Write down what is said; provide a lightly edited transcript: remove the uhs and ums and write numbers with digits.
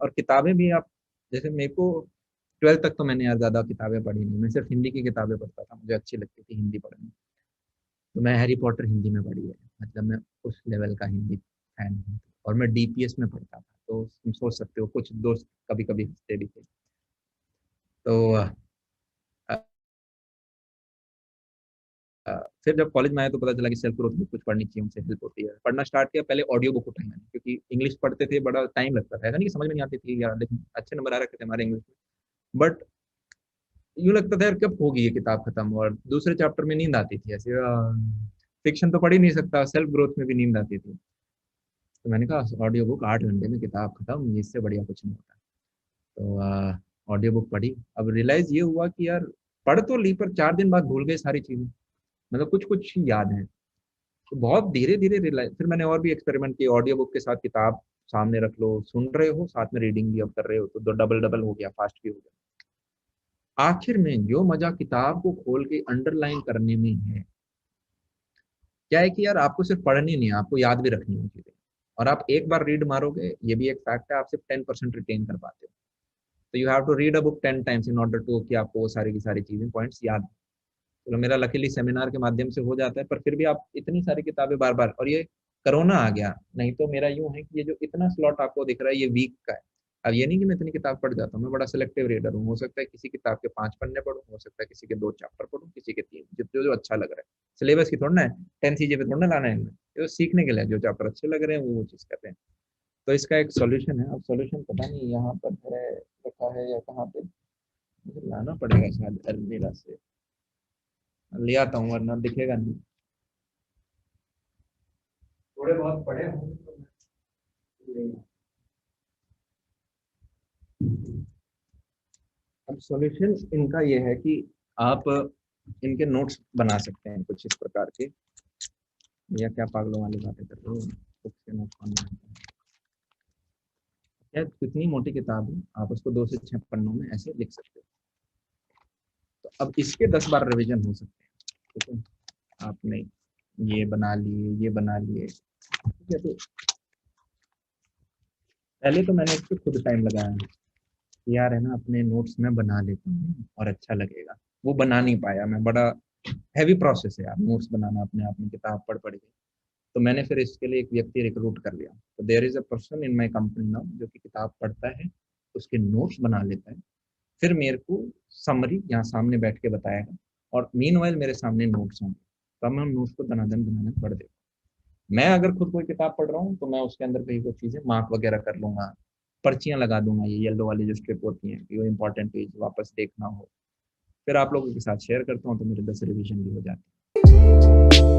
और किताबें भी आप, जैसे मेरे को 12th तक तो मैंने यार ज़्यादा किताबें पढ़ी नहीं, मैं सिर्फ हिंदी की किताबें पढ़ता था, मुझे अच्छी लगती थी हिंदी पढ़नी। तो मैं हैरी पॉटर हिंदी में पढ़ी है, मतलब मैं उस लेवल का हिंदी फैन हूँ। और मैं डीपीएस में पढ़ता था, तो तुम सोच सकते हो कुछ दोस्त कभी कभी हंसते भी थे। तो अ, फिर जब कॉलेज में आया तो पता चला कि सेल्फ ग्रोथ बुक कुछ पढ़नी चाहिए, उनसे हेल्प होती है। पढ़ना स्टार्ट किया, पहले ऑडियो बुक उठाई मैंने, क्योंकि इंग्लिश पढ़ते थे बड़ा टाइम लगता था, ऐसा नहीं कि समझ में नहीं आती थी यार, लेकिन अच्छे नंबर आ रखे थे हमारे इंग्लिश में। बट यूँ लगता था यार कब होगी ये किताब खत्म, और दूसरे चैप्टर में नींद आती थी ऐसे, फिक्शन तो पढ़ ही नहीं सकता, सेल्फ ग्रोथ में भी नींद आती थी। तो मैंने कहा ऑडियो बुक, 8 घंटे में किताब खत्म, इससे बढ़िया कुछ नहीं होता। तो ऑडियो बुक पढ़ी। अब रियलाइज ये हुआ कि यार पढ़ तो ली, पर 4 दिन बाद भूल गए सारी चीजें, मतलब कुछ कुछ ही याद है। तो बहुत धीरे धीरे रियलाइज, फिर मैंने और भी एक्सपेरिमेंट किए, ऑडियो बुक के साथ किताब सामने रख लो, सुन रहे हो साथ में रीडिंग भी अब कर रहे हो, तो डबल डबल हो गया, फास्ट भी हो गया। आखिर में जो मजा किताब को खोल के अंडरलाइन करने में है, क्या है कि यार आपको सिर्फ पढ़नी नहीं है, आपको याद भी रखनी है चीजें। और आप एक बार रीड मारोगे, ये भी एक फैक्ट है, आप सिर्फ 10% रिटेन कर पाते हो। तो you have to read a book 10 times in order to कि आपको वो सारी की सारी चीजें पॉइंट्स याद। चलो मेरा लकीली सेमिनार के माध्यम से हो जाता है, पर फिर भी आप इतनी सारी किताबें बार बार, और ये कोरोना आ गया, नहीं तो मेरा यूं है कि ये जो इतना स्लॉट आपको दिख रहा है ये वीक का है। अब ये नहीं कि मैं इतनी किताब पढ़ जाता हूँ, मैं बड़ा सिलेक्टिव रीडर हूँ, हो सकता है किसी किताब के 5 पन्ने पढ़ूँ, हो सकता है किसी के 2 चैप्टर पढ़ूँ, किसी के 3, जो जो अच्छा लग रहा है। सिलेबस की थोड़ा ना है, 10 चीजें पे थोड़ा ना लाना है इनमें, ये तो सीखने के लिए जो चैप्टर अच्छे लग रहे हैं वो चीज कर रहे हैं। तो इसका एक सॉल्यूशन है, अब सॉल्यूशन पता नहीं यहाँ पर है, रखा है या कहाँ पे, मुझे लाना पड़ेगा शायद अलमीरा से, ले आता हूँ वरना दिखेगा नहीं। थोड़े बहुत पढ़े होंगे तो मैं। अब सॉल्यूशन इनका ये है कि आप इनके नोट्स बना सकते हैं कुछ इस प्रकार के, या क्या पागलों वाली बातें कर रहे हो, बुक के नोट्स बनना है। या कितनी मोटी किताब है, आप उसको 2 से 6 पन्नों में ऐसे लिख सकते हो। तो अब इसके 10 बार रिवीजन हो सकते हैं, ठीक है। आपने ये बना लिए, ये बना लिए, ठीक है। तो पहले तो मैंने इस पर खुद टाइम लगाया है, यार है ना अपने नोट्स में बना लेता हूँ और अच्छा लगेगा। वो बना नहीं पाया मैं, बड़ा हैवी प्रोसेस है यार नोट्स बनाना अपने आप में, किताब पढ़ पढ़ के। तो मैंने फिर इसके लिए एक व्यक्ति रिक्रूट कर लिया। तो there is a person in my company now जो कि किताब पढ़ता है, उसके नोट्स बना लेता है, फिर मेरे को समरी यहाँ सामने बैठ के बताएगा, और मीनवाइल मेरे सामने नोट्स होंगे, तो मैं उन नोट्स को दनादन दनादन पढ़ देगा। मैं अगर खुद कोई किताब पढ़ रहा हूँ तो मैं उसके अंदर कहीं कुछ चीजें मार्क वगैरह कर लूंगा, पर्चियां लगा दूंगा, ये येलो वाली जो स्ट्रिप होती है, ये इंपॉर्टेंट पेज वापस देखना हो, फिर आप लोगों के साथ शेयर करता हूँ, तो मेरे 10 रिवीजन भी हो जाते हैं।